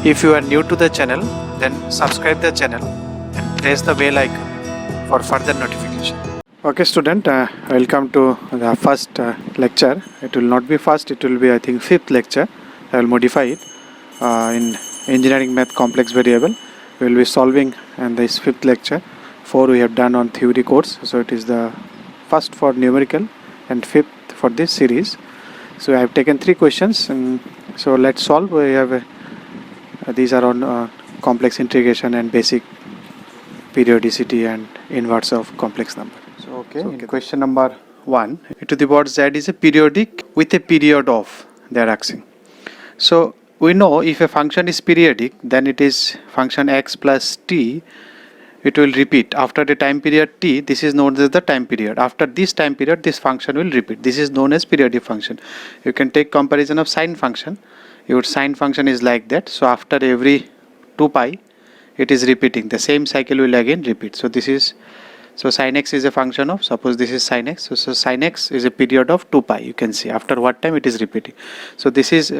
If you are new to the channel, then subscribe the channel and press the bell icon for further notification. Okay student, welcome to the first lecture. It will not be first, it will be I think fifth lecture. I will modify it in engineering math complex variable. We will be solving in this fifth lecture. 4 we have done on theory course, so it is the first for numerical and fifth for this series. So I have taken 3 questions, and so let's solve. We have these are on complex integration and basic periodicity and inverse of complex number. So in question number 1, e to the power z is a periodic with a period of, they are asking. So we know if a function is periodic, then it is function x plus t, it will repeat after the time period t. This is known as the time period. After this time period, this function will repeat. This is known as periodic function. You can take comparison of sine function. Your sine function is like that. So after every 2 pi, it is repeating. The same cycle will again repeat. So this is, so sin x is a function of, suppose this is sin x. So sin x is a period of 2 pi. You can see after what time it is repeating. So this is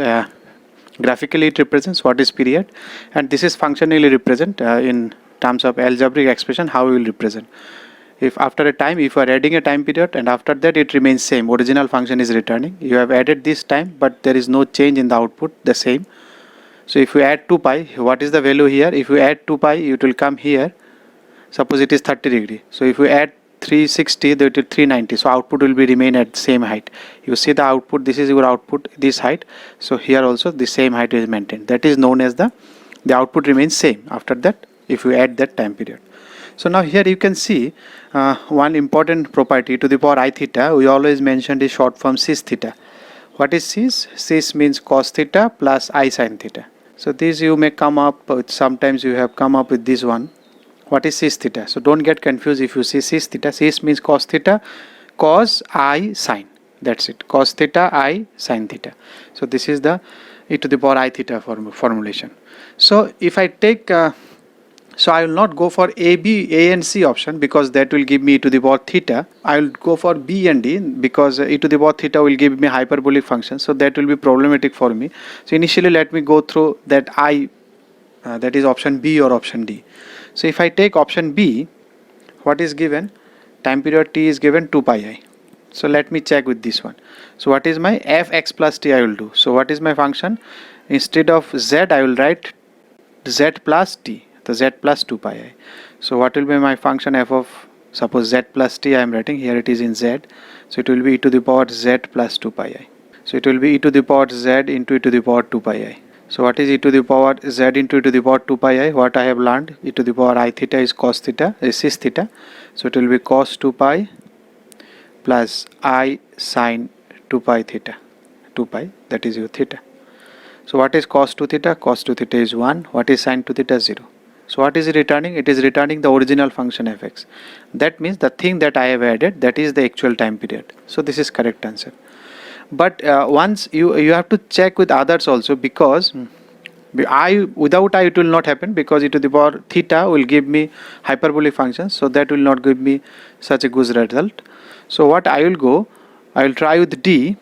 graphically it represents what is period, and this is functionally represent in terms of algebraic expression how we will represent. If after a time, if you are adding a time period and after that it remains same, original function is returning. You have added this time, but there is no change in the output, the same. So if you add 2 pi, what is the value here? If you add 2 pi, it will come here. Suppose it is 30 degree. So if you add 360, that is 390. So output will be remain at same height. You see the output, this is your output, this height. So here also the same height is maintained. That is known as the output remains same after that if you add that time period. So now here you can see one important property, to the power I theta. We always mentioned the short form cis theta. What is cis? Cis means cos theta plus I sin theta. So this you may come up with, sometimes you have come up with this one. What is cis theta? So don't get confused if you see cis theta. Cis means cos theta, cos I sin. That's it. Cos theta I sin theta. So this is the e to the power I theta formulation. So if I take so I will not go for A and C option because that will give me e to the power theta. I will go for B and D because e to the power theta will give me hyperbolic function. So that will be problematic for me. So initially let me go through that that is option B or option D. So if I take option B, what is given? Time period t is given 2 pi I. So let me check with this one. So what is my fx plus t I will do? So what is my function? Instead of z I will write z plus t. The z plus 2 pi I. So what will be my function f of, suppose z plus t I am writing, here it is in z. So it will be e to the power z plus 2 pi I. So it will be e to the power z into e to the power 2 pi I. So what is e to the power z into e to the power 2 pi I? What I have learned, e to the power I theta is cos theta, is cis theta. So it will be cos 2 pi plus I sin 2 pi theta. 2 pi, that is your theta. So what is cos 2 theta? Cos 2 theta is 1. What is sin 2 theta? 0. So what is it returning? It is returning the original function fx. That means the thing that I have added, that is the actual time period. So this is correct answer. But once you have to check with others also, because without I it will not happen, because e to the power theta will give me hyperbolic functions, so that will not give me such a good result. So what I will go, I will try with D.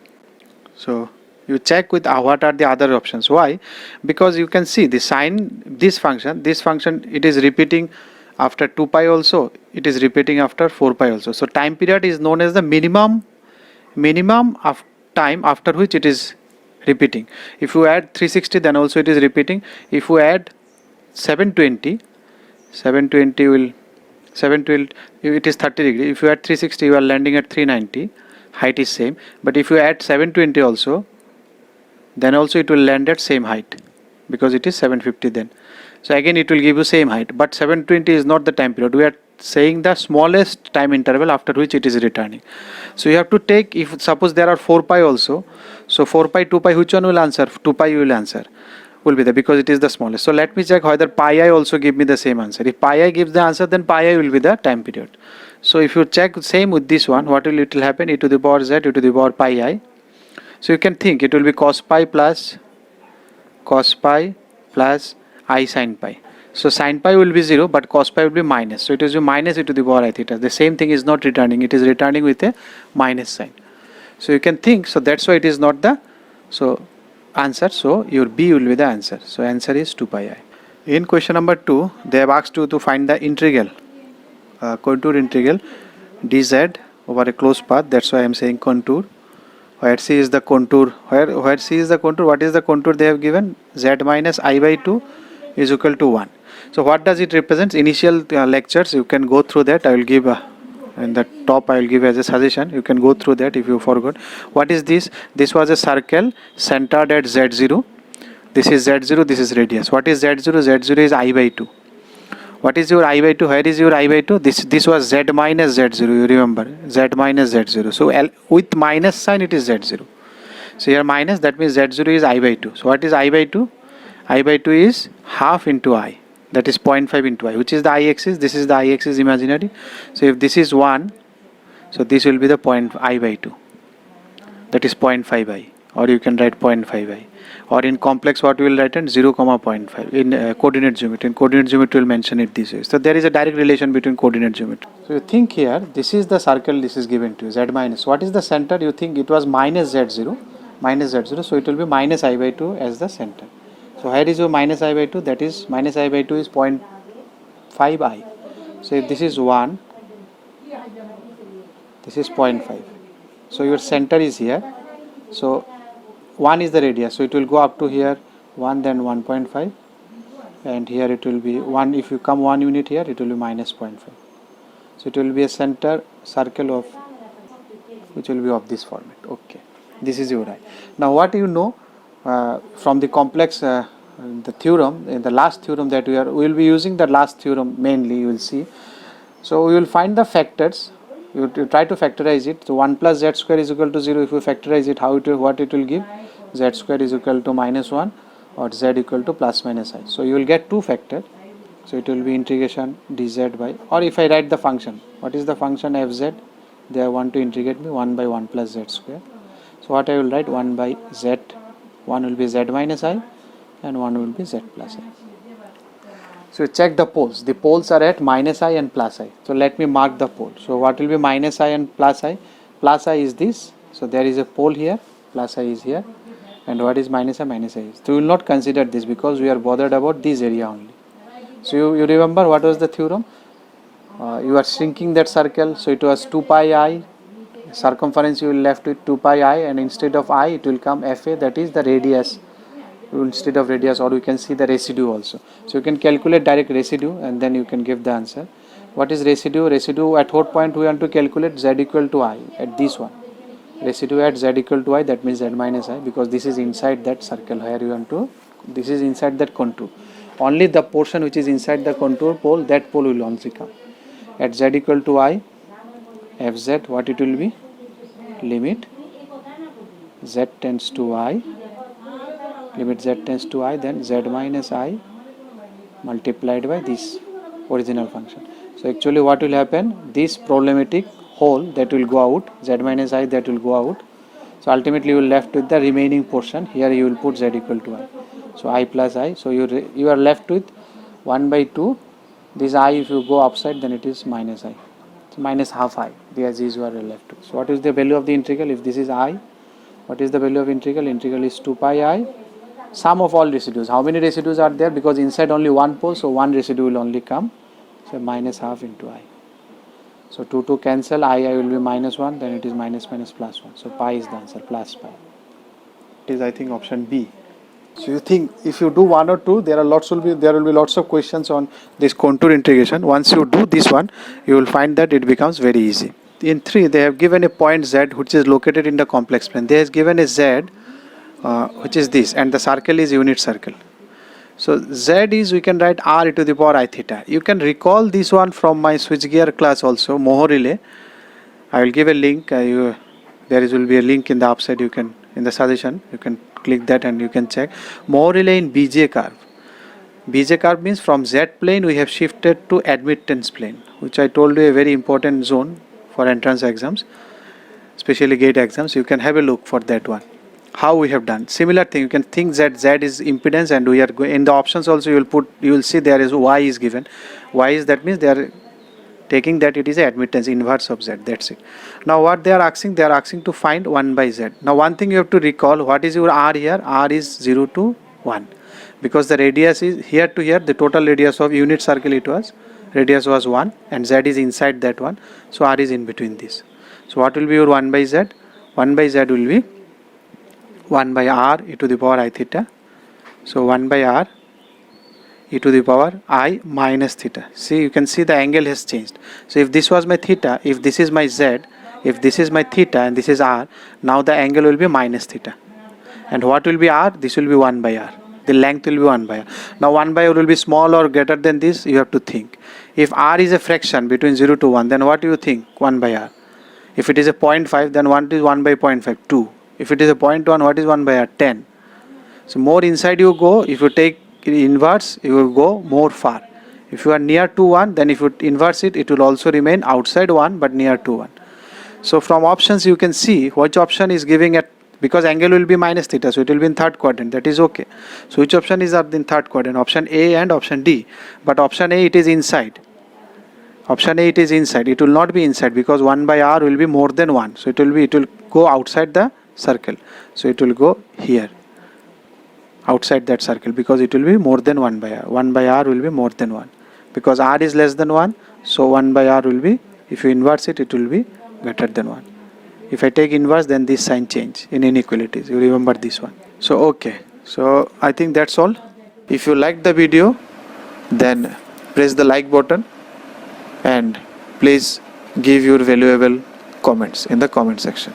So you check with what are the other options. Why? Because you can see the sine, this function it is repeating after 2 pi also, it is repeating after 4 pi also. So time period is known as the minimum of time after which it is repeating. If you add 360, then also it is repeating. If you add 720 will, it is 30 degree. If you add 360, you are landing at 390. Height is same. But if you add 720 also, then also it will land at same height, because it is 750 then. So again it will give you same height, but 720 is not the time period. We are saying the smallest time interval after which it is returning. So you have to take, if suppose there are 4 pi also, so 4 pi, 2 pi, which one will answer? 2 pi will answer, will be there, because it is the smallest. So let me check whether pi I also give me the same answer. If pi I gives the answer, then pi I will be the time period. So if you check same with this one, what will it will happen? E to the power z, e to the power pi I. So you can think it will be cos pi plus I sin pi. So sin pi will be 0, but cos pi will be minus. So it is minus e to the power I theta. The same thing is not returning. It is returning with a minus sign. So you can think, so that's why it is not the, so answer. So your B will be the answer. So answer is 2 pi I. In question number 2, they have asked you to find the integral, contour integral dz over a closed path. That's why I am saying contour. Where C is the contour, where C is the contour, what is the contour they have given? Z minus I by 2 is equal to 1. So what does it represent? Initial lectures, you can go through that. I will give in the top, I will give as a suggestion. You can go through that if you forgot. What is this? This was a circle centered at Z0. This is Z0, this is radius. What is Z0? Z0 is I by 2. What is your I by 2? Where is your I by 2? This was Z minus Z0. You remember Z minus Z0. So with minus sign it is Z0. So here minus, that means Z0 is I by 2. So what is I by 2? I by 2 is half into I. That is 0.5 into I. Which is the I axis? This is the I axis imaginary. So if this is 1, so this will be the point I by 2. That is 0.5 I. Or you can write 0.5 I. Or in complex, what we will write? 0, 0.5 in coordinate geometry. In coordinate geometry, we will mention it this way. So there is a direct relation between coordinate geometry. So you think here, this is the circle, this is given to you, Z minus. What is the center? You think it was minus Z0, so it will be minus I by 2 as the center. So here is your minus I by 2, that is minus I by 2 is 0.5 I. So if this is 1, this is 0.5. So your center is here. So 1 is the radius, so it will go up to here 1, then 1.5, and here it will be 1. If you come 1 unit here, it will be minus 0.5. So it will be a center circle of, which will be of this format. Okay, this is your I. Now what you know from the complex, the theorem, in the last theorem that we will be using the last theorem mainly, you will see. So we will find the factors. You try to factorize it. So 1 plus z square is equal to 0. If you factorize it, what it will give? Z square is equal to minus 1 or z equal to plus minus I. So you will get two factors. So it will be integration dz by, or if I write the function, what is the function fz? They want to integrate me 1 by 1 plus z square. So what I will write? 1 by z, 1 will be z minus I and 1 will be z plus I. So check the poles. The poles are at minus I and plus I. So let me mark the pole. So what will be minus I and plus I? Plus I is this. So there is a pole here. Plus I is here. And what is minus I? Minus I is. So we will not consider this because we are bothered about this area only. So you remember what was the theorem? You are shrinking that circle. So it was 2 pi I. Circumference you will left with 2 pi I, and instead of I it will come Fa, that is the radius. Instead of radius, or you can see the residue also. So you can calculate direct residue and then you can give the answer. What is residue? Residue at what point we want to calculate? Z equal to I, at this one. Residue at Z equal to I, that means Z minus I, because this is inside that circle where you want to, this is inside that contour. Only the portion which is inside the contour pole, that pole will only come. At Z equal to I, Fz, what it will be? Limit Z tends to I, limit z tends to I, then z minus I multiplied by this original function. So actually what will happen? This problematic whole that will go out, z minus I that will go out. So ultimately you will left with the remaining portion. Here you will put z equal to I. So I plus I. So you are left with 1 by 2. This I, if you go upside, then it is minus I. So minus half I. These you are left with. So what is the value of the integral? If this is I, what is the value of integral? Integral is 2 pi I. Sum of all residues. How many residues are there? Because inside only one pole, so one residue will only come. So minus half into I. So 2 cancel, I will be minus 1, then it is minus plus 1. So pi is the answer, plus pi. It is, I think, option B. So you think if you do 1 or 2, there will be lots of questions on this contour integration. Once you do this one, you will find that it becomes very easy. In 3, they have given a point Z which is located in the complex plane. They have given a Z which is this, and the circle is unit circle. So Z is, we can write R e to the power I theta. You can recall this one from my switchgear class also, Moho relay. I will give a link. There will be a link in the upside. You can, in the suggestion, you can click that and you can check. Moho relay in BJ curve. BJ curve means from Z plane we have shifted to admittance plane, which I told you a very important zone for entrance exams, especially gate exams. You can have a look for that one. How we have done similar thing. You can think that Z is impedance, and we are going in the options also. You will see there is Y is given. Y is, that means they are taking that it is a admittance inverse of z. That's it. Now what they are asking to find 1 by z. Now one thing you have to recall, what is your r here? R is 0 to 1, because the radius is here to here, the total radius of unit circle radius was 1, and z is inside that one, so r is in between this. So what will be your 1 by z? 1 by z will be 1 by r e to the power I theta. So 1 by r e to the power I minus theta. See, you can see the angle has changed. So if this was my theta, if this is my z, if this is my theta and this is r, now the angle will be minus theta. And what will be r? This will be 1 by r. The length will be 1 by r. Now 1 by r will be small or greater than this, you have to think. If r is a fraction between 0 to 1, then what do you think? 1 by r. If it is a 0.5, then what is 1 by 0.5? 2. If it is a 0.1, what is 1 by r? 10. So more inside you go, if you take inverse, you will go more far. If you are near to 1, then if you inverse it, it will also remain outside 1 but near to 1. So from options you can see which option is giving at, because angle will be minus theta, so it will be in third quadrant, that is okay. So which option is in third quadrant? Option A and option D. But option A, it is inside. Option A, it is inside. It will not be inside because 1 by r will be more than 1. So it will go outside the circle. So it will go here, outside that circle, because it will be more than 1 by r. 1 by r will be more than 1. Because r is less than 1, so 1 by r will be, if you inverse it, it will be greater than 1. If I take inverse, then this sign change in inequalities. You remember this one. So okay. So I think that's all. If you liked the video, then press the like button and please give your valuable comments in the comment section.